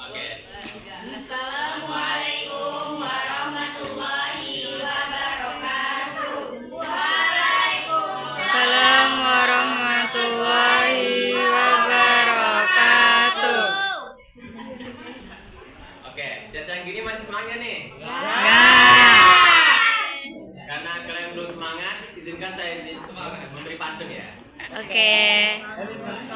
Oke. Assalamualaikum warahmatullahi wabarakatuh. Waalaikumsalam. Salam warahmatullahi wabarakatuh. Oke, siang gini masih semangat nih? Karena kalian belum semangat, izinkan saya memberi pantun ya. Oke.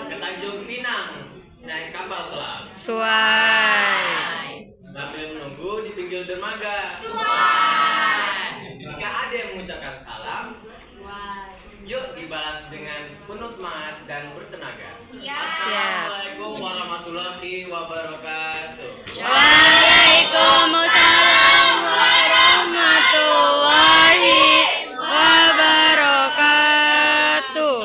Ke Tanjung Pinang, naik kapal selam. Suai. Sambil menunggu di pinggir dermaga. Jika ada yang mengucapkan salam, yuk dibalas dengan penuh semangat dan bertenaga. Assalamualaikum warahmatullahi wabarakatuh. Waalaikumsalam warahmatullahi wabarakatuh.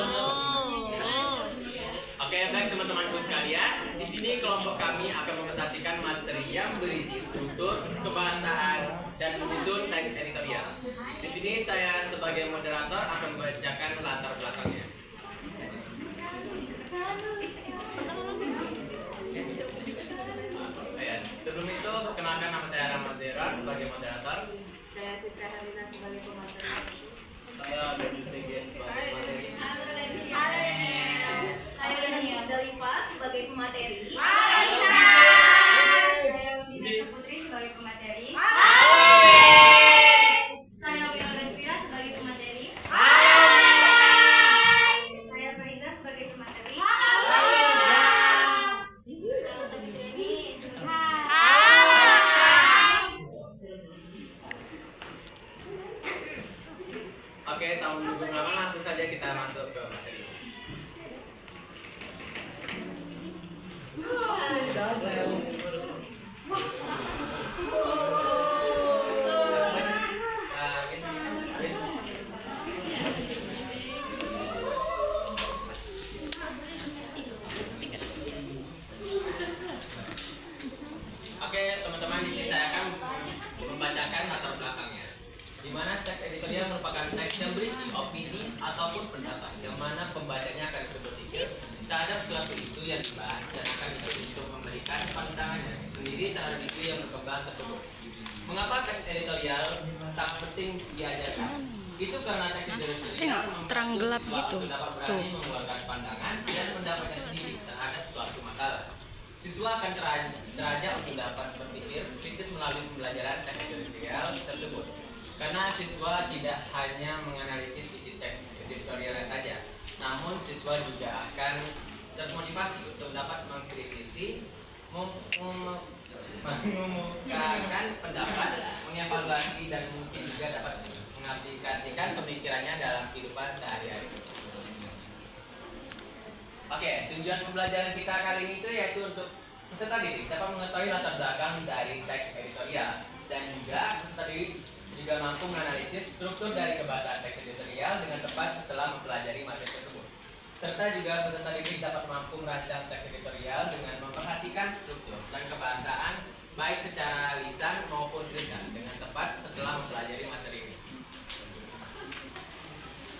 Oke, baik teman-temanku sekalian. Di sini kelompok kami akan mempresentasikan materi yang berisi struktur, kebahasaan, dan menyusun teks editorial. Di sini saya sebagai moderator akan membacakan latar belakangnya. Sebelum itu, perkenalkan nama saya Rahmat Zeran sebagai moderator. Saya Siska Helena sebagai pemateri. Saya Daniel Segen sebagai materi. Halo saya Daniel Dalifa sebagai pemateri. Saya Winda Putri sebagai pemateri. Saya Wira Resvira sebagai pemateri. Saya Faiza sebagai pemateri. Oke, tahun 2008 langsung saja kita masuk ke materi. Oke, teman-teman, di sini saya akan membacakan latar belakangnya. Di mana teks editorial merupakan teks yang berisi opini ataupun pendapat, yang mana pembacanya akan ikut berpikir terhadap suatu isu yang dibahas dan akan ikut untuk memberikan pandangannya sendiri terhadap isu yang berkembang tersebut. Mengapa teks editorial sangat penting diajarkan? Itu karena teks editorial Tengok, terang gelap gitu. dapat berani mengeluarkan pandangan dan pendapatnya sendiri terhadap suatu masalah. Siswa akan teraja untuk dapat berpikir kritis melalui pembelajaran teks editorial tersebut. Karena siswa tidak hanya menganalisis isi teks editorialnya saja, namun siswa juga akan termotivasi untuk dapat mengkritisi, mengemukakan pendapat, mengevaluasi, dan mungkin juga dapat mengaplikasikan pemikirannya dalam kehidupan sehari-hari. Oke, tujuan pembelajaran kita kali ini itu yaitu untuk peserta didik dapat mengetahui latar belakang dari teks editorial, dan juga peserta didik juga mampu menganalisis struktur dari kebahasaan teks editorial dengan tepat setelah mempelajari materi tersebut. Serta juga peserta didik dapat mampu merancang teks editorial dengan memperhatikan struktur dan kebahasaan baik secara lisan maupun tulisan dengan tepat setelah mempelajari materi ini.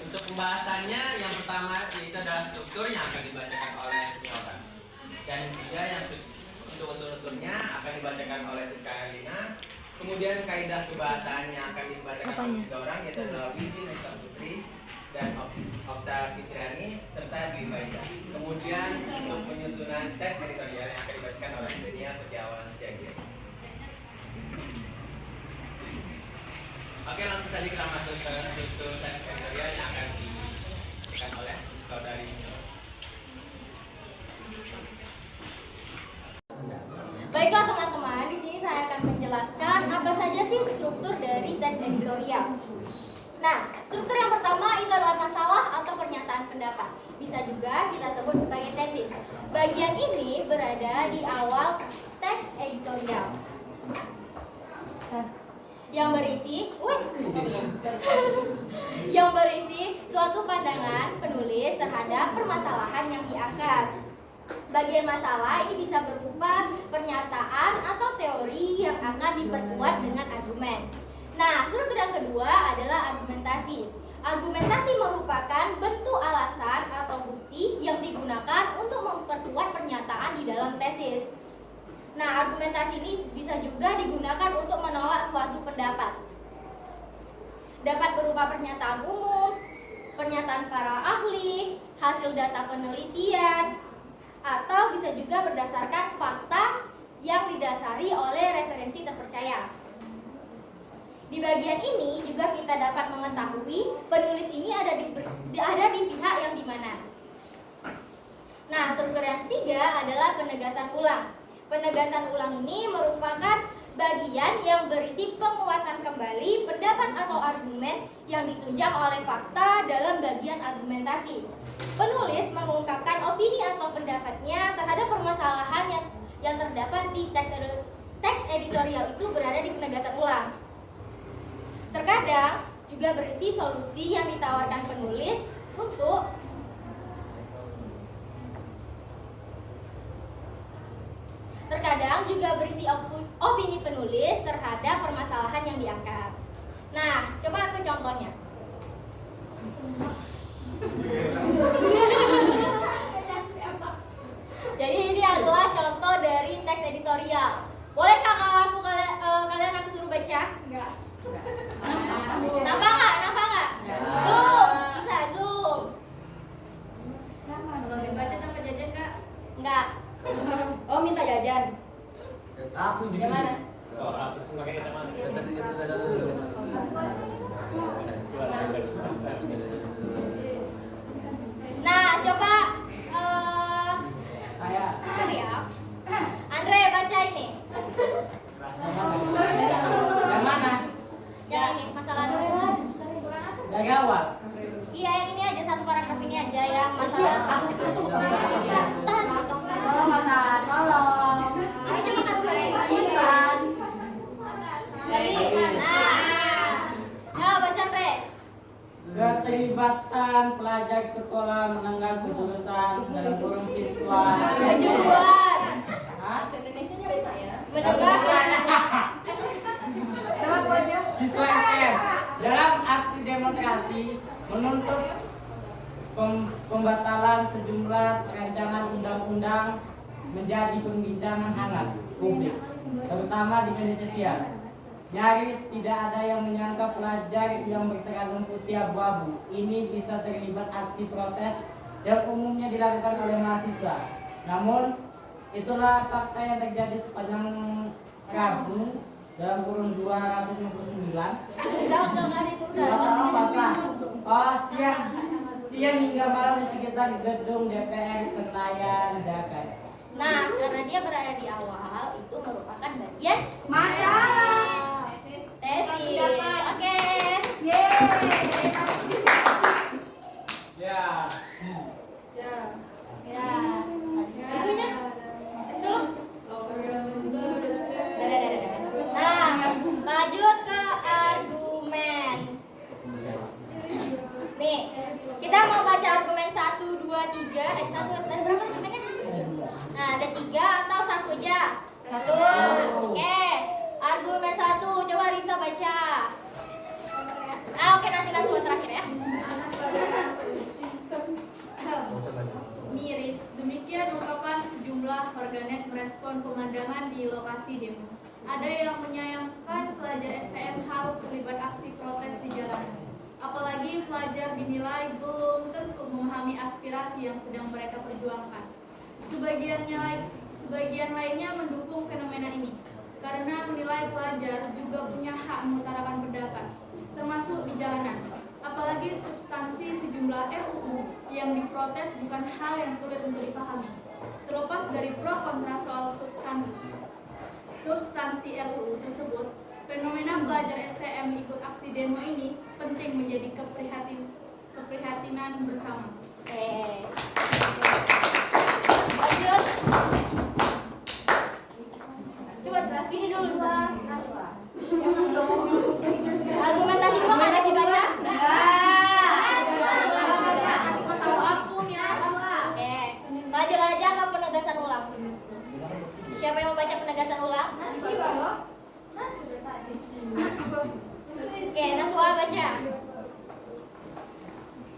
Untuk pembahasannya, yang pertama yaitu adalah struktur yang akan dibacakan oleh orang, dan juga yang untuk unsur-unsurnya akan dibacakan oleh Siska Helena. Kemudian kaidah kebahasaan yang akan dibacakan oleh 3 orang yaitu adalah Winda Putri dan Okta Fitriani serta Dwi Faiza. Kemudian untuk penyusunan teks editorial yang akan dibacakan oleh Denia Setiawan Siagis. Oke, langsung saja kita masuk ke struktur teks editorial yang akan dibacakan oleh saudari. Baiklah teman-teman, di sini saya akan menjelaskan apa saja sih struktur dari teks editorial. Nah, struktur yang pertama itu adalah masalah atau pernyataan pendapat. Bisa juga kita sebut sebagai tesis. Bagian ini berada di awal teks editorial. Yang berisi suatu pandangan penulis terhadap permasalahan yang diangkat. Bagian masalah ini bisa berupa pernyataan atau teori yang akan diperkuat dengan argumen. Nah, struktur yang kedua adalah argumentasi. Argumentasi merupakan bentuk alasan atau bukti yang digunakan untuk memperkuat pernyataan di dalam tesis. Nah, digunakan untuk menolak suatu pendapat. Dapat berupa pernyataan umum, pernyataan para ahli, hasil data penelitian, atau bisa juga berdasarkan fakta yang didasari oleh referensi terpercaya. Di bagian ini juga kita dapat mengetahui penulis ini ada di pihak yang di mana. Nah, struktur yang ketiga adalah penegasan ulang. Penegasan ulang ini merupakan bagian yang berisi penguatan kembali pendapat atau argumen yang ditunjang oleh fakta dalam bagian argumentasi. Penulis mengungkapkan opini atau pendapatnya terhadap permasalahan yang terdapat di teks editorial itu berada di penegasan ulang. Terkadang juga berisi solusi yang ditawarkan penulis untuk opini penulis terhadap permasalahan yang diangkat. Nah, coba aku contohnya. Jadi ini adalah contoh dari teks editorial. Bolehkah kalian aku suruh baca? Enggak. Nampak nggak? Zoom, bisa zoom. Kalau dibaca tanpa jajan Kak? Enggak. Oh, minta jajan. Aku Yang mana? Seorang terus pakai kacamata. Nah, coba saya coba ya. Andre baca ini. yang mana? Yang ini masalah Dari awal. Iya, yang ini aja, satu paragraf ini aja yang masalah tahan. Tolong. Ini makan Simpan. Nah, baca Andre. Keterlibatan pelajar sekolah menengah kejurusan dalam kurung siswa. Tujuan. Hah? Indonesia-nya beda ya. Menegakkan Siswa STM dalam aksi demonstrasi menuntut pembatalan sejumlah rancangan undang-undang menjadi perbincangan hangat publik, terutama di media sosial. Nyaris tidak ada yang menyangka pelajar yang berseragam putih abu-abu ini bisa terlibat aksi protes yang umumnya dilakukan oleh mahasiswa. Namun, itulah fakta yang terjadi sepanjang Rabu dalam kurun 259. Siang hingga malam di sekitar gedung DPR Senayan, Jakarta. Nah, karena dia berada di awal, itu merupakan bagian Masalah. tesis. Oke. Yeay. Ya. Ya. Itunya. Itu. Nah, lanjut ke argumen. Nih, kita mau baca argumen 1, 2, 3. 1, ada berapa argumennya? Nah, ada 3 atau 1 aja? 1. Oke. Argumen 1, coba Risa baca. Oke, nanti Naswa terakhir ya. Miris, demikian ungkapan sejumlah warganet merespon pemandangan di lokasi demo. Ada yang menyayangkan pelajar STM harus terlibat aksi protes di jalanan. Apalagi pelajar dinilai belum tentu memahami aspirasi yang sedang mereka perjuangkan. Sebagian lainnya mendukung fenomena ini karena menilai pelajar juga punya hak mengutarakan pendapat, termasuk di jalanan. Apalagi substansi sejumlah RUU yang diprotes bukan hal yang sulit untuk dipahami. Terlepas dari pro kontra soal substansi RUU tersebut, fenomena pelajar STM ikut aksi demo ini penting menjadi keprihatinan bersama. Lanjut. Coba gini dulu, argumentasi gua nggak ada dibaca? Waktu ya. Oke. Lanjut aja ke penegasan ulang. Siapa yang mau baca penegasan ulang? Oke, Naswa baca.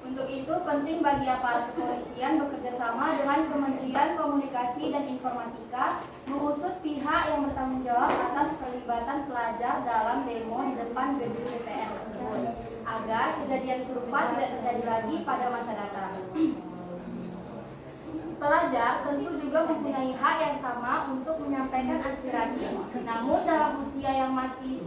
Untuk itu penting bagi aparat kepolisian bekerja sama dengan Kementerian Komunikasi dan Informatika mengusut pihak yang bertanggung jawab atas keterlibatan pelajar dalam demo di depan gedung DPR tersebut, agar kejadian serupa tidak terjadi lagi pada masa datang. Pelajar tentu juga mempunyai hak yang sama untuk menyampaikan aspirasi, namun dalam usia yang masih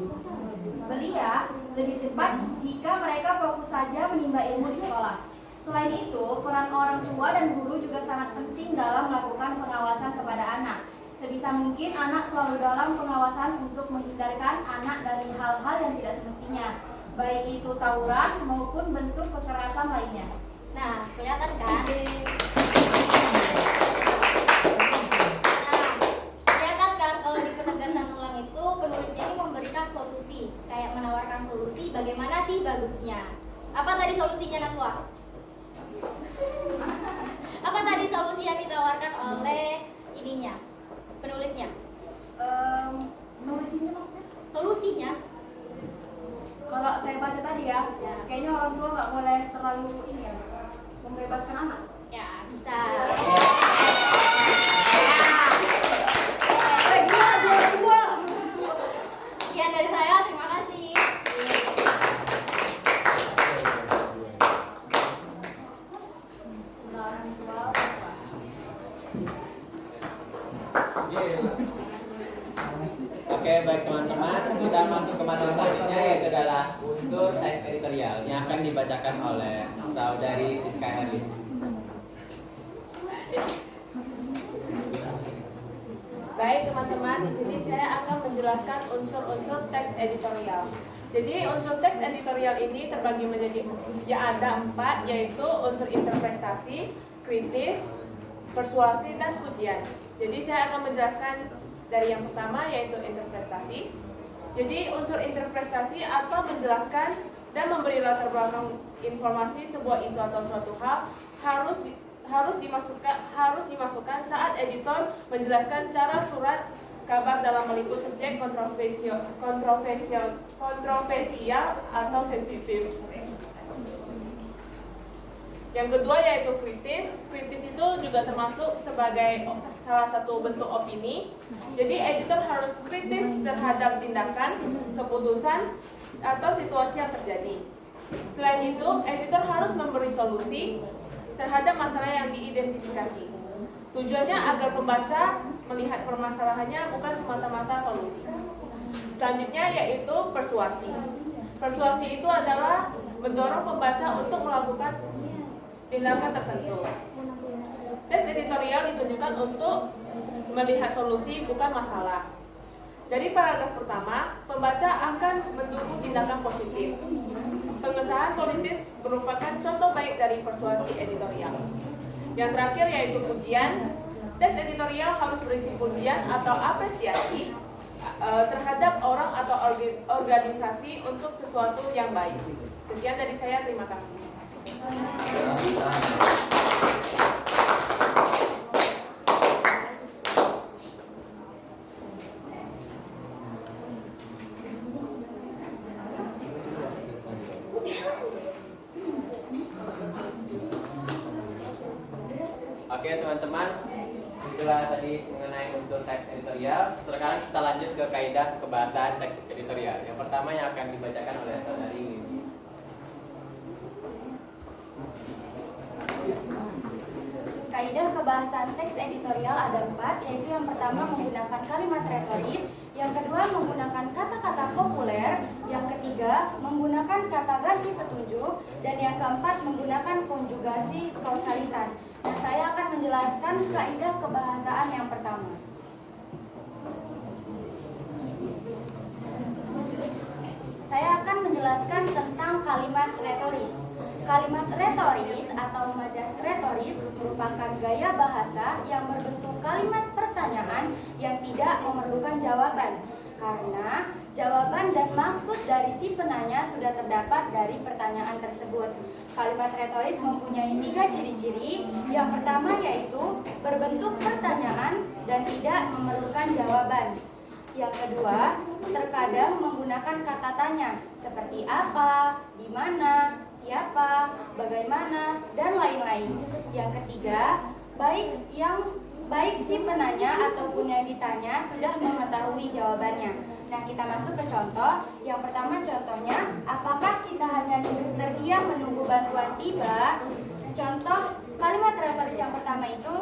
belia, lebih tepat jika mereka fokus saja menimba ilmu di sekolah. Selain itu, peran orang tua dan guru juga sangat penting dalam melakukan pengawasan kepada anak. Sebisa mungkin anak selalu dalam pengawasan untuk menghindarkan anak dari hal-hal yang tidak semestinya, baik itu tawuran maupun bentuk kekerasan lainnya. Nah, kelihatan kan? Kalau di penegasan ulang itu penulis ini memberikan solusi, kayak menawarkan solusi bagaimana sih bagusnya. Apa tadi solusinya, Naswa? Apa tadi solusi yang ditawarkan oleh ininya, penulisnya? Solusinya maksudnya? Solusinya? Kalau saya baca tadi ya, kayaknya orang tua nggak boleh terlalu ini ya, membebaskan anak. Ya, bisa. Sekian dari saya, terima kasih. Oke, baik teman-teman, kita masuk ke materi selanjutnya, yaitu adalah unsur teks editorial yang akan dibacakan oleh saudari Siska Herlin. Baik teman-teman, di sini saya akan menjelaskan unsur-unsur teks editorial. Jadi unsur teks editorial ini terbagi menjadi ada 4, yaitu unsur interpretasi, kritis, persuasi, dan pujian. Jadi saya akan menjelaskan dari yang pertama, yaitu interpretasi. Jadi unsur interpretasi atau menjelaskan dan memberi latar belakang informasi sebuah isu atau suatu hal harus dimasukkan saat editor menjelaskan cara surat kabar dalam meliput subjek kontroversial atau sensitif. Yang kedua yaitu kritis. Kritis itu juga termasuk sebagai salah satu bentuk opini. Jadi editor harus kritis terhadap tindakan, keputusan, atau situasi yang terjadi. Selain itu, editor harus memberi solusi terhadap masalah yang diidentifikasi. Tujuannya agar pembaca melihat permasalahannya bukan semata-mata solusi. Selanjutnya yaitu persuasi. Persuasi itu adalah mendorong pembaca untuk melakukan tindakan tertentu. Teks editorial ditujukan untuk melihat solusi bukan masalah. Dari paragraf pertama, pembaca akan mendukung tindakan positif. Pengesahan politis merupakan contoh baik dari persuasi editorial. Yang terakhir yaitu pujian. Teks editorial harus berisi pujian atau apresiasi terhadap orang atau organisasi untuk sesuatu yang baik. Sekian dari saya, terima kasih. Oke teman-teman, itulah tadi mengenai unsur teks editorial. Sekarang kita lanjut ke kaidah kebahasan teks editorial. Yang pertama yang akan dibacakan oleh saudari Lili. Kaidah kebahasan teks editorial ada 4, yaitu yang pertama menggunakan kalimat retoris, yang kedua menggunakan kata-kata populer, yang ketiga menggunakan kata ganti petunjuk, dan yang keempat menggunakan konjugasi kausalitas. Nah, saya akan menjelaskan kaidah kebahasaan yang pertama. Saya akan menjelaskan tentang kalimat retoris. Kalimat retoris atau majas retoris merupakan gaya bahasa yang berbentuk kalimat pertanyaan yang tidak memerlukan jawaban, karena jawaban dan maksud dari si penanya sudah terdapat dari pertanyaan tersebut. Kalimat retoris mempunyai 3 ciri-ciri. Yang pertama yaitu berbentuk pertanyaan dan tidak memerlukan jawaban. Yang kedua, terkadang menggunakan kata tanya seperti apa, di mana, siapa, bagaimana, dan lain-lain. Yang ketiga, baik yang baik si penanya ataupun yang ditanya sudah mengetahui jawabannya. Nah, kita masuk ke contoh. Yang pertama contohnya, apakah kita hanya duduk terdiam menunggu bantuan tiba? Contoh kalimat retoris yang pertama itu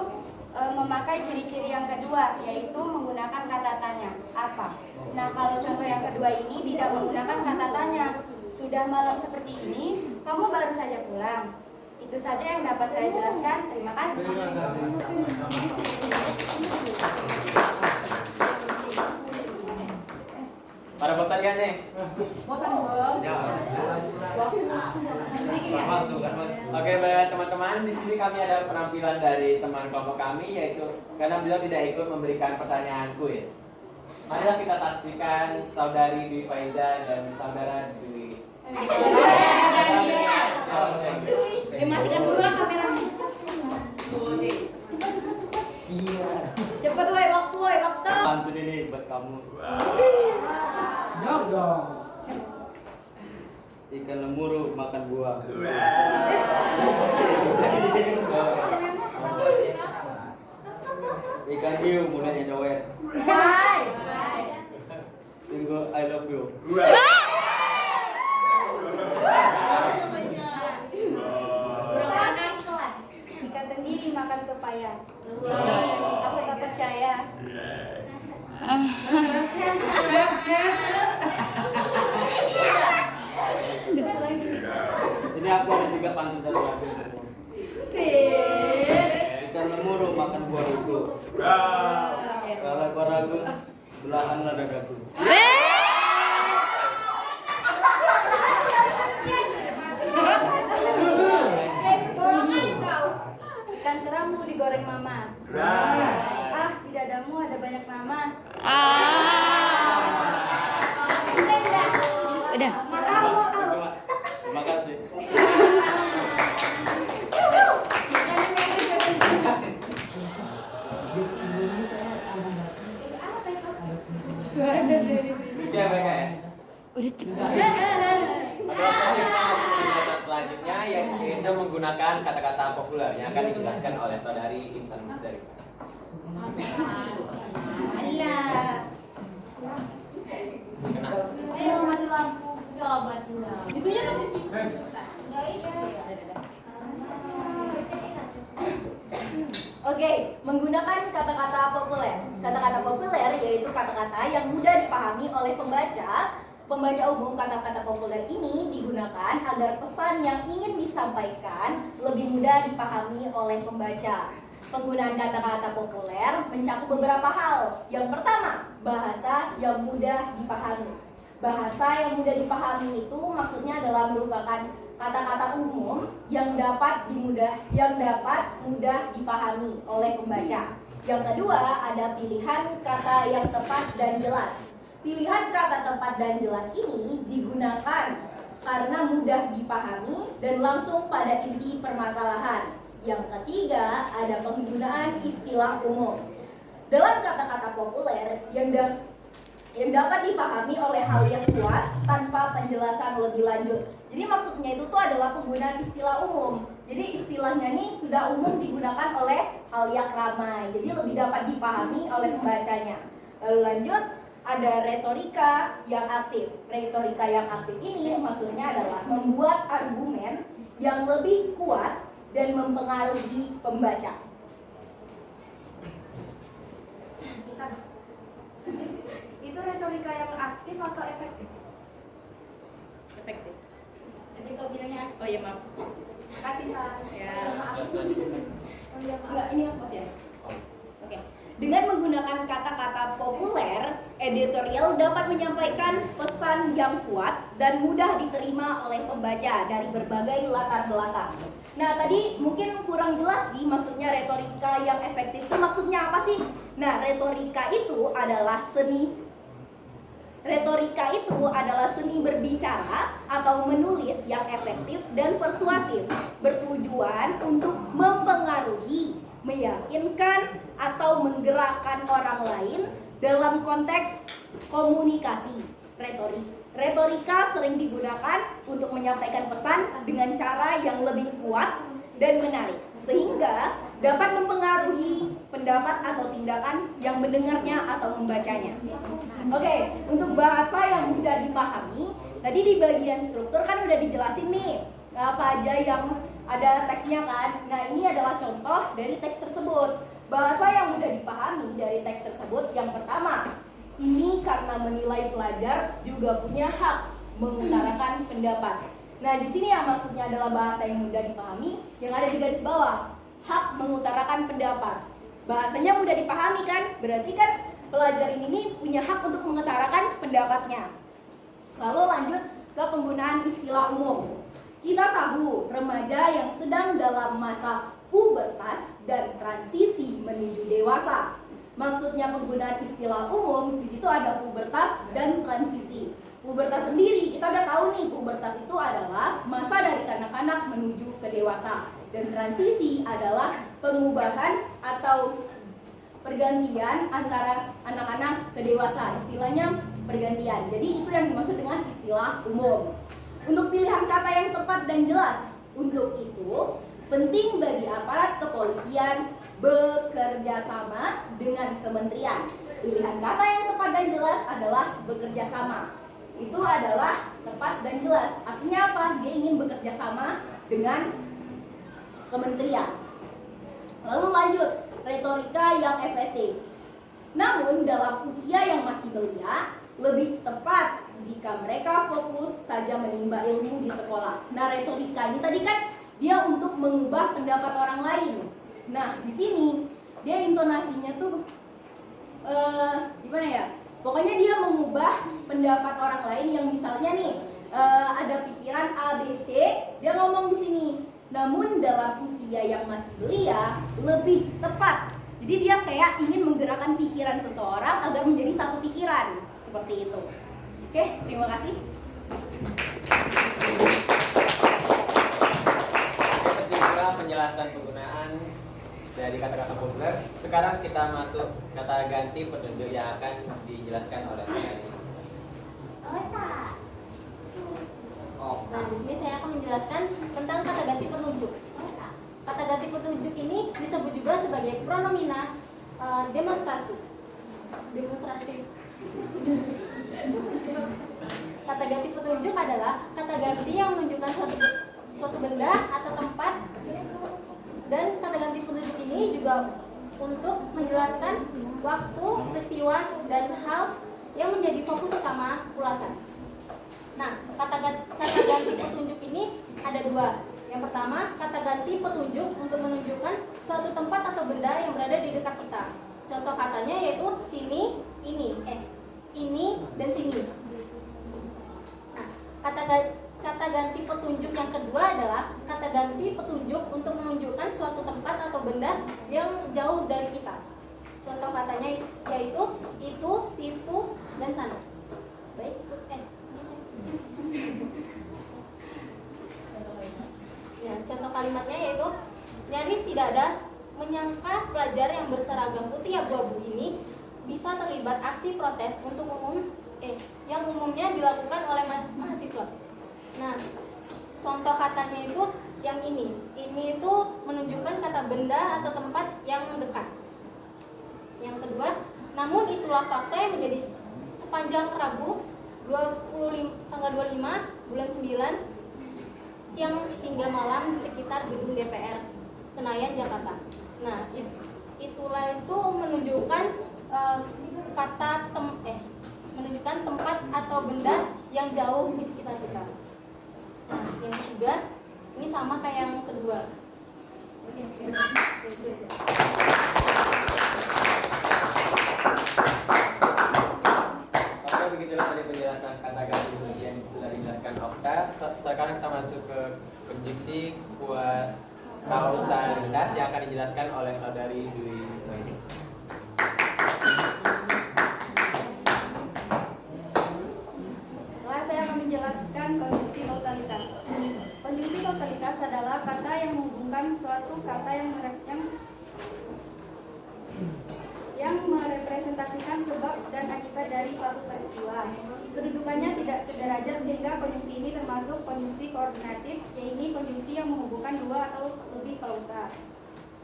memakai ciri-ciri yang kedua, yaitu menggunakan kata tanya. Apa? Nah, kalau contoh yang kedua ini tidak menggunakan kata tanya. Sudah malam seperti ini, kamu baru saja pulang. Itu saja yang dapat saya jelaskan. Terima kasih. Pada bosan kan nih? Bosan belum? Oke, baik teman-teman, di sini kami ada penampilan dari teman kelompok kami, yaitu karena beliau tidak ikut memberikan pertanyaan kuis. Marilah kita saksikan saudari Dwi Faiza dan saudara Dwi. Dimatikan dulu lah kameranya. Cepat woi, waktu. Bantu ini buat kamu. Jawab dong. Ikan lemuru makan buah. Ikan hiu mulanya nyower. Single I love you. Kurang panas. Ikan tenggiri makan pepaya. Aku tak percaya. Ini aku ada juga pantun satu lagi. Ikan lemuru makan buah rugu. Kalau kau ragu, belahanlah dadaku. Ikan keramu digoreng mama. Di dadamu ada banyak nama. Udah. Terima kasih. Lucu ya mereka ya? Udah. Penjelasan selanjutnya yaitu menggunakan kata-kata populer yang akan dijelaskan oleh saudari Intan Musdari. Ayo mati lampu. Itunya tuh. Oke, menggunakan kata-kata populer. Kata-kata populer yaitu kata-kata yang mudah dipahami oleh pembaca. Pembaca umum kata-kata populer ini digunakan agar pesan yang ingin disampaikan lebih mudah dipahami oleh pembaca. Penggunaan kata-kata populer mencakup beberapa hal. Yang pertama, bahasa yang mudah dipahami. Bahasa yang mudah dipahami itu maksudnya adalah merupakan kata-kata umum yang dapat mudah dipahami oleh pembaca. Yang kedua, ada pilihan kata yang tepat dan jelas. Pilihan kata tepat dan jelas ini digunakan karena mudah dipahami dan langsung pada inti permasalahan. Yang ketiga, ada penggunaan istilah umum. Dalam kata-kata populer yang dapat dipahami oleh halayak luas tanpa penjelasan lebih lanjut. Jadi maksudnya itu tuh adalah penggunaan istilah umum. Jadi istilahnya nih sudah umum digunakan oleh halayak ramai. Jadi lebih dapat dipahami oleh pembacanya. Lalu lanjut, ada retorika yang aktif. Retorika yang aktif ini maksudnya adalah membuat argumen yang lebih kuat dan mempengaruhi pembaca. Itu retorika yang aktif atau efektif? Efektif. Jadi kau bilangnya Oh iya, maaf. kasih Pak. Ya. Enggak, ini apa sih? Oke. Dengan menggunakan kata-kata populer, editorial dapat menyampaikan pesan yang kuat dan mudah diterima oleh pembaca dari berbagai latar belakang. Nah, tadi mungkin kurang jelas sih maksudnya retorika yang efektif itu maksudnya apa sih? Nah, retorika itu adalah seni berbicara atau menulis yang efektif dan persuasif, bertujuan untuk mempengaruhi, meyakinkan, atau menggerakkan orang lain dalam konteks komunikasi. Retorika sering digunakan untuk menyampaikan pesan dengan cara yang lebih kuat dan menarik, sehingga dapat mempengaruhi pendapat atau tindakan yang mendengarnya atau membacanya. Oke, untuk bahasa yang mudah dipahami, tadi di bagian struktur kan udah dijelasin nih apa aja yang ada teksnya kan. Nah, ini adalah contoh dari teks tersebut. Bahasa yang mudah dipahami dari teks tersebut yang pertama, ini karena menilai pelajar juga punya hak mengutarakan pendapat. Nah, di sini yang maksudnya adalah bahasa yang mudah dipahami yang ada di garis bawah. Hak mengutarakan pendapat. Bahasanya mudah dipahami kan? Berarti kan pelajar ini punya hak untuk mengutarakan pendapatnya. Lalu lanjut ke penggunaan istilah umum. Kita tahu remaja yang sedang dalam masa pubertas dan transisi menuju dewasa. Maksudnya penggunaan istilah umum, di situ ada pubertas dan transisi. Pubertas sendiri, kita udah tahu nih, pubertas itu adalah masa dari kanak-kanak menuju ke dewasa. Dan transisi adalah pengubahan atau pergantian antara anak-anak ke dewasa. Istilahnya pergantian. Jadi itu yang dimaksud dengan istilah umum. Untuk pilihan kata yang tepat dan jelas, untuk itu penting bagi aparat kepolisian bekerja sama dengan kementerian. Pilihan kata yang tepat dan jelas adalah bekerja sama. Itu adalah tepat dan jelas. Artinya apa? Dia ingin bekerja sama dengan kementerian. Lalu lanjut, retorika yang efektif. Namun dalam usia yang masih belia, lebih tepat jika mereka fokus saja menimba ilmu di sekolah. Nah, retorika ini tadi kan dia untuk mengubah pendapat orang lain. Nah, di sini dia intonasinya tuh gimana ya? Pokoknya dia mengubah pendapat orang lain yang misalnya nih ada pikiran A, B, C, dia ngomong di sini. Namun dalam usia yang masih belia lebih tepat. Jadi dia kayak ingin menggerakkan pikiran seseorang agar menjadi satu pikiran. Seperti itu. Oke, terima kasih. Seperti itulah penjelasan penggunaan dari kata-kata populer. Sekarang kita masuk kata ganti petunjuk yang akan dijelaskan oleh Saudari. Nah, di sini saya akan menjelaskan tentang kata ganti petunjuk. Kata ganti petunjuk ini disebut juga sebagai pronomina demonstratif. Kata ganti petunjuk adalah kata ganti yang menunjukkan suatu benda atau tempat, dan kata ganti petunjuk ini juga untuk menjelaskan waktu, peristiwa, dan hal yang menjadi fokus utama ulasan. Nah, kata ganti petunjuk ini ada dua. Yang pertama, kata ganti petunjuk untuk menunjukkan suatu tempat atau benda yang berada di dekat kita. Contoh katanya yaitu sini, ini, dan sini. Nah, kata ganti petunjuk yang kedua adalah kata ganti petunjuk untuk menunjukkan suatu tempat atau benda yang jauh dari kita. Contoh katanya yaitu itu, situ, dan sana. Baik, ya, contoh kalimatnya yaitu nyaris tidak ada menyangka pelajar yang berseragam putih abu-abu ini bisa terlibat aksi protes untuk yang umumnya dilakukan oleh mahasiswa. Nah, contoh katanya itu yang ini itu menunjukkan kata benda atau tempat yang dekat. Yang kedua, namun itulah fakta yang menjadi sepanjang Rabu tanggal 25 bulan 9 siang hingga malam di sekitar gedung DPR Senayan, Jakarta. Nah, itulah itu menunjukkan menunjukkan tempat atau benda yang jauh di sekitar kita. Nah, yang ketiga ini sama kayak yang kedua. Oke, begitulah tadi penjelasan kata ganti yang sudah dijelaskan Okta. Sekarang kita masuk ke konjungsi kuat kausalitas yang akan dijelaskan oleh Saudari Dwi Ismail. Setelah saya akan menjelaskan konjungsi kausalitas. Konjungsi kausalitas adalah kata yang menghubungkan suatu kata yang merepresentasikan sebab dan akibat dari suatu peristiwa. Kedudukannya tidak sederajat sehingga konjungsi ini termasuk konjungsi koordinatif, yaitu konjungsi yang menghubungkan dua atau lebih klausa.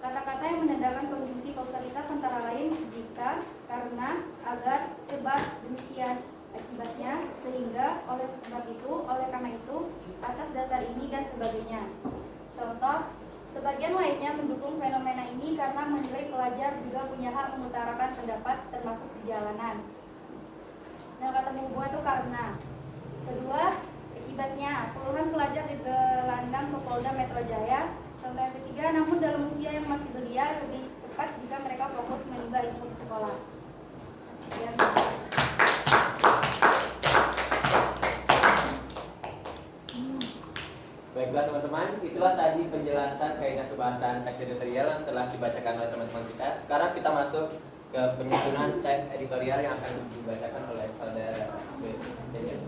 Kata-kata yang menandakan konjungsi kausalitas antara lain jika, karena, agar, sebab, demikian, akibatnya, sehingga, oleh sebab itu, oleh karena itu, atas dasar ini dan sebagainya. Contoh, sebagian lainnya mendukung fenomena ini karena menilai pelajar juga punya hak mengutarakan pendapat termasuk di jalanan. Nah, kata menghubung itu karena. Kedua, akibatnya, puluhan pelajar digelandang ke Polda Metro Jaya. Contoh yang ketiga, namun dalam usia yang masih belia, lebih tepat jika mereka fokus menimba ilmu di sekolah. Sekian. Baiklah teman-teman, itulah tadi penjelasan kaidah kebahasaan teks editorial yang telah dibacakan oleh teman-teman kita. Sekarang kita masuk ke penyusunan teks editorial yang akan dibacakan oleh saudara Daniel.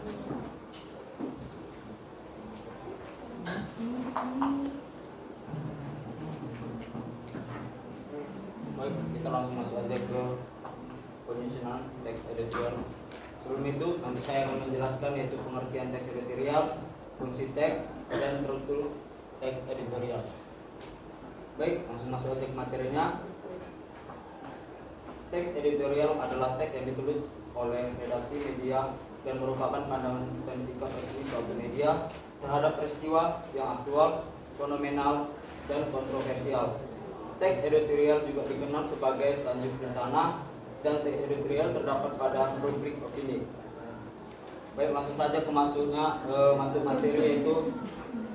Baik, kita langsung masuk aja ke penyusunan teks editorial. Sebelum itu, nanti saya akan menjelaskan yaitu pengertian teks editorial, fungsi teks, dan struktur teks editorial. Baik, langsung masuk aja ke materinya. Teks editorial adalah teks yang ditulis oleh redaksi media dan merupakan pandangan dan sikap resmi suatu media terhadap peristiwa yang aktual, fenomenal, dan kontroversial. Teks editorial juga dikenal sebagai tanjung bencana, dan teks editorial terdapat pada rubrik opini. Baik, langsung saja ke masuk materi, yaitu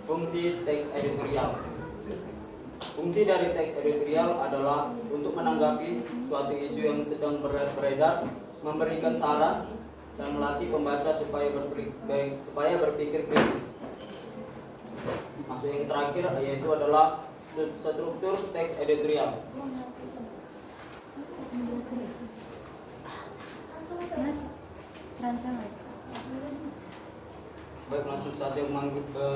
fungsi teks editorial. Fungsi dari teks editorial adalah untuk menanggapi suatu isu yang sedang beredar, memberikan saran, dan melatih pembaca supaya berpikir kritis. Masuk yang terakhir, yaitu adalah struktur teks editorial. Baik, langsung saja mengambil ke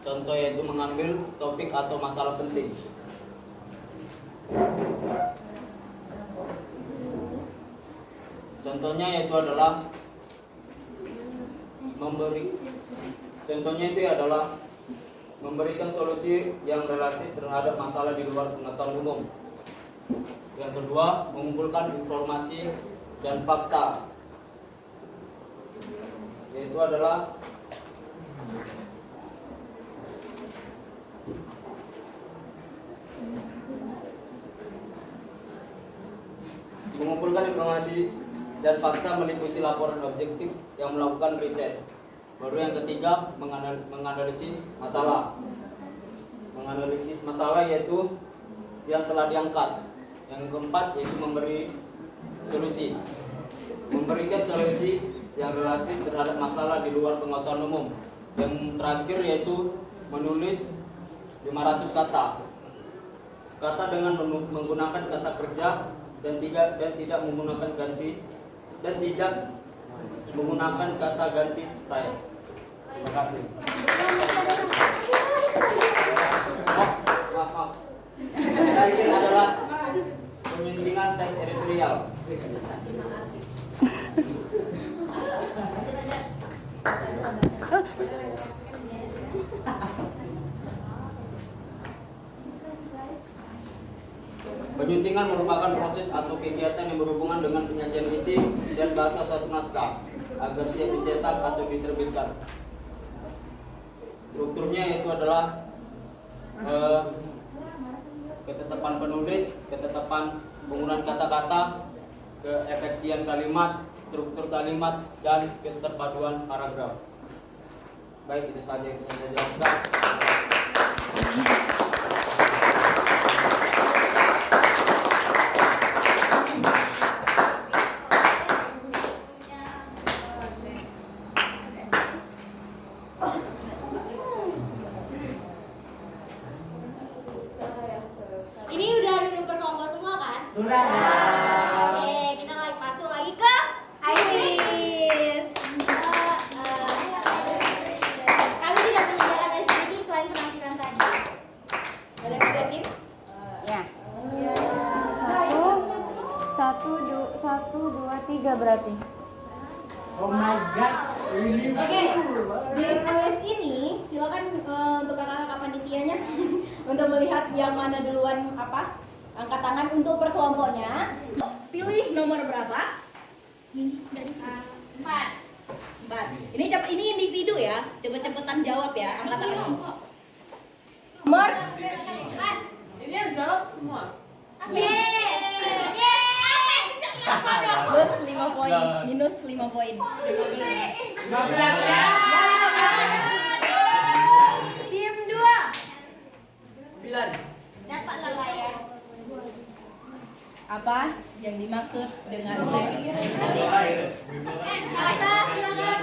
contoh, yaitu mengambil topik atau masalah penting. Contohnya yaitu adalah memberikan solusi yang relatif terhadap masalah di luar pengetahuan umum. Yang kedua, mengumpulkan informasi dan fakta, yaitu adalah mengumpulkan informasi dan fakta meliputi laporan objektif yang melakukan riset. Baru yang ketiga, menganalisis masalah. Menganalisis masalah yaitu yang telah diangkat. Yang keempat yaitu memberi solusi. Memberikan solusi yang relatif terhadap masalah di luar pengetahuan umum. Yang terakhir yaitu menulis 500 kata. Kata dengan menggunakan kata kerja dan tidak menggunakan kata ganti saya. Terima kasih. Maaf. Terakhir adalah penyuntingan teks editorial. Penyuntingan merupakan proses atau kegiatan yang berhubungan dengan penyajian isi dan bahasa suatu naskah agar siap dicetak atau diterbitkan. Strukturnya yaitu adalah ketetapan penulis, ketetapan penggunaan kata-kata, keefektian kalimat, struktur kalimat, dan keterpaduan paragraf. Baik, itu saja yang bisa saya jelaskan. Ini udah duduk berkelompok semua kan? Sudah. Oke, kita masuk lagi ke IQuiz. Kami tidak menyediakan icebreaker selain penampilan tadi. Ada 3 tim? Ya. Satu, dua, tiga berarti. Oh my god. Oke, di kuis ini silakan untuk kakak-kakak panitianya untuk melihat yang mana duluan apa? Angkat tangan untuk per kelompoknya. Pilih nomor berapa? Empat. Ini individu ya. Cepet-cepetan jawab ya. Angkat tangan. Nomor Ini yang jawab semua. plus 5 poin, minus 5 poin. 15 ya. Tim 2. 9. Dapatlah saya. Apa yang dimaksud dengan tes? Salah, silakan.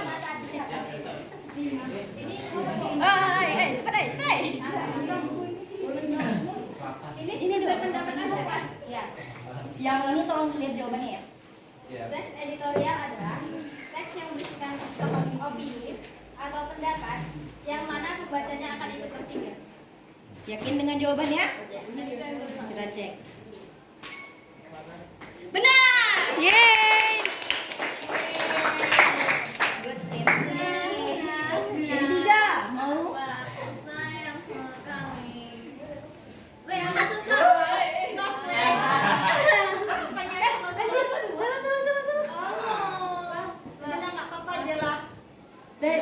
Cepat. Ini sesuai pendapat Anda kan? Ya. Yang ini tolong lihat jawabannya ya. Teks editorial adalah teks yang berisikan opini atau pendapat yang mana pembacanya akan ikut terpikir. Yakin dengan jawabannya? Ya. Kita cek. Benar. Yeay. Good team. Yang 3 mau Sayang sekali. Yang satu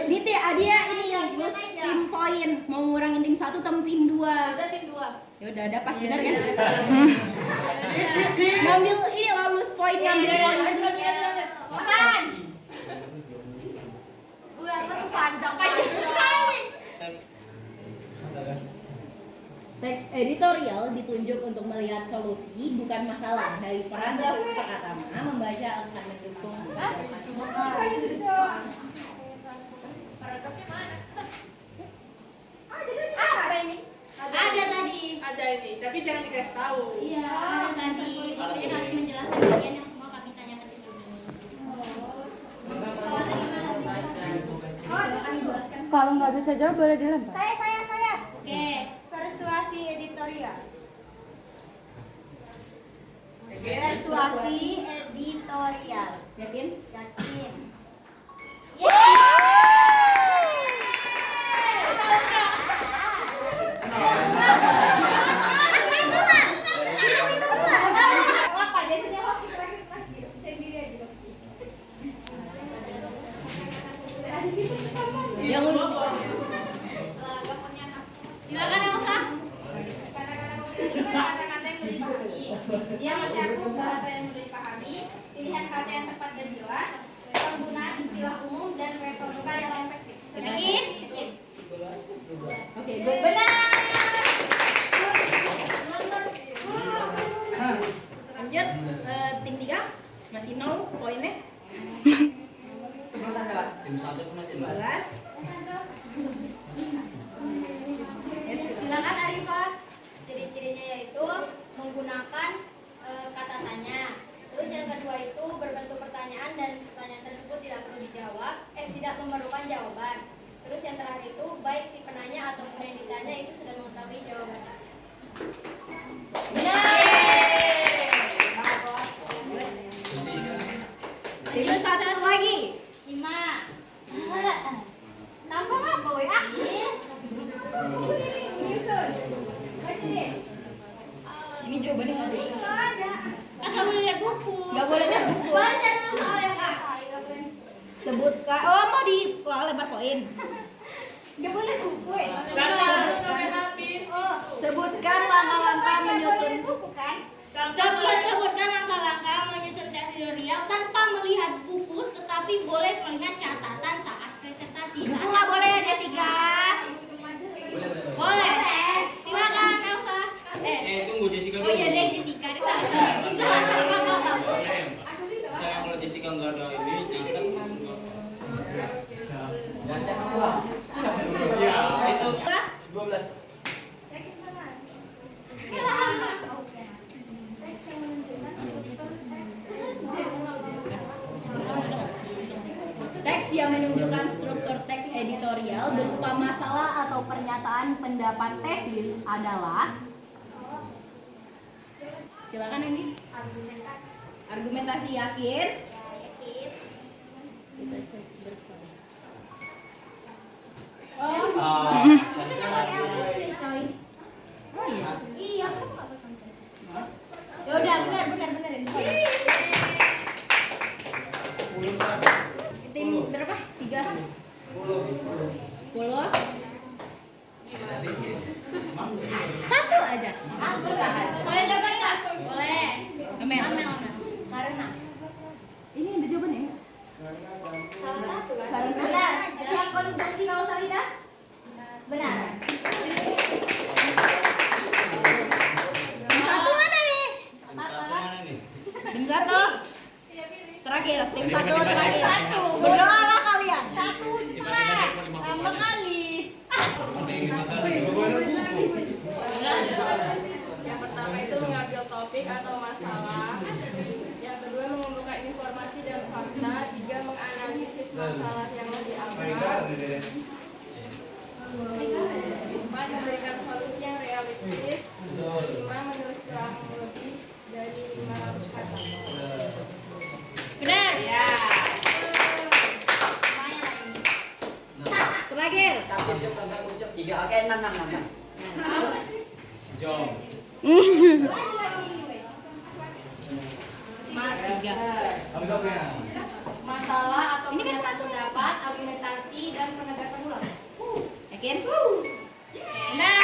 Ini teh Adia ini plus tim poin mau ngurangin tim 1 sama tim 2. Udah tim 2. Ya udah ada pas benar kan? Ngambil ini lulus poin ngambil poin. Apaan? Apa tuh panjang. Teks editorial ditunjuk untuk melihat solusi bukan masalah. Dari paragraf pertama membaca akan mendukung. Paragrafnya mana? Apa ini? Ada tadi. Ada ini, tapi jangan dikasih tahu. Iya, ada tadi. Pokoknya kami menjelaskan bagian yang semua kami tanyakan di sini. Soalnya gimana sih? Kalau nggak bisa jawab boleh dilempar. Saya. Oke, persuasi editorial. Persuasi editorial. Yakin? Yakin. Yang Silakan Elsa. Kata-kata yang mudah dipahami. Dia mencakup bahasa yang mudah dipahami, pilihan kata yang tepat dan jelas, penggunaan istilah umum dan retorika yang efektif. Yakin? Oke, good. Benar. Lanjut tim 3 masih 0 poinnya. Tim 1 itu masih 0. 11. Silakan Arifah. Ciri-cirinya yaitu menggunakan kata tanya. Terus yang kedua itu berbentuk pertanyaan dan pertanyaan tersebut tidak perlu dijawab, tidak memerlukan jawaban. Terus yang terakhir itu baik si penanya ataupun yang ditanya itu sudah mengetahui jawabannya. Benar. Tim 1 lagi. 5. Tambah apa weh? Ini jawabannya nggak ada. Kan nggak boleh lihat buku. Nggak boleh lihat buku. Baca dulu soalnya kak. Sebutkan. mau dilempar poin. Nggak boleh buku ya. Baca sampai habis. Oh. Sebutkan langkah-langkah menyusun. Buku kan? Sebutkan langkah-langkah menyusun teks editorial tanpa melihat buku, tetapi boleh melihat catatan saat presentasi. Buku nggak boleh ya Jessica. Boleh. Silakan Elsa. Tunggu Jessica dulu. Oh iya deh Jessica. Salah. Misalnya kalau Jessica nggak ada ini, nyatet langsung. Ya siapa lah? Itu 12. Teks yang menunjukkan struktur teks editorial berupa masalah atau pernyataan pendapat tesis adalah. Silakan Andy. Argumentasi yakin? Yakin. Kita cek bersama. Tim berapa? 3? 10? Satu aja. Boleh coba nggak? Boleh. Amel. Karena Ini ada jawabannya. salah satu kan? Karena? Benar. Dalam konjungsi kausalitas? Benar. Tim satu mana nih? Tim satu. Terakhir, tim satu terakhir. Satu. Berdoalah kalian. Satu cepat. Lama kali. Yang pertama itu mengambil topik atau masalah. Yang kedua mengumpulkan informasi dan fakta. 3 menganalisis masalah yang diambil. 4 memberikan solusi yang realistis. 5 menulis kurang lebih dari 500 kata. Benar. Ya. Terakhir. Masalah atau pernyataan pendapat, argumentasi dan penegasan ulang. Yakin? Nah.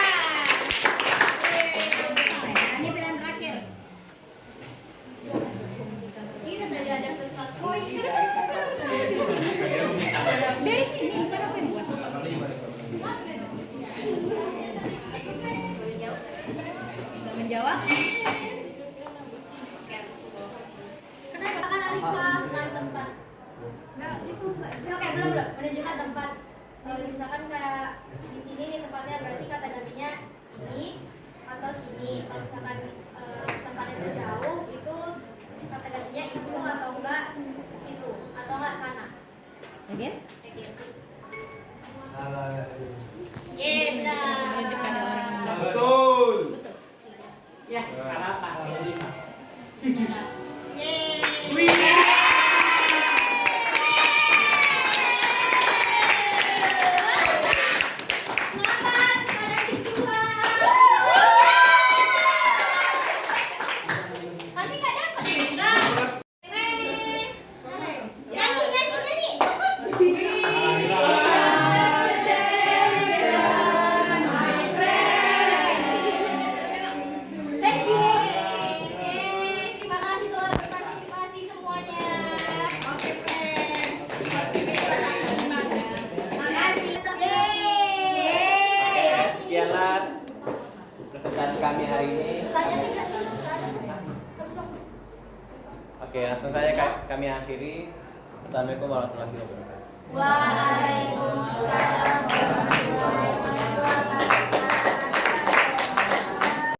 Ini pilihan terakhir. Ini tadi ada kelas poin. Dari sini ntar apa yang buat? Bisa menjawab? Kenapa kan Arifah kan tempat? Nah, itu oke, belum. Menunjukkan tempat. Misalkan kayak di sini nih tempatnya, berarti kata gantinya ini atau sini. Kalau misalkan tempatnya jauh, itu kata gantinya itu atau enggak situ atau enggak sana. Yakin? Yakin? Yeay, benar. Menunjukkan ada orang yang bilang. Betul. Ya. Apa? Yeay. Selamat pada tim dua. Tapi nggak dapat enggak. Nyanyi. Thank you. Terima kasih telah berpartisipasi semuanya. Oke, friend. Makasih. Yeay. Sekianlah presentation kami hari ini. Tanya tiga. Oke, langsung saja kami akhiri. Assalamualaikum warahmatullahi wabarakatuh. Waalaikumsalam.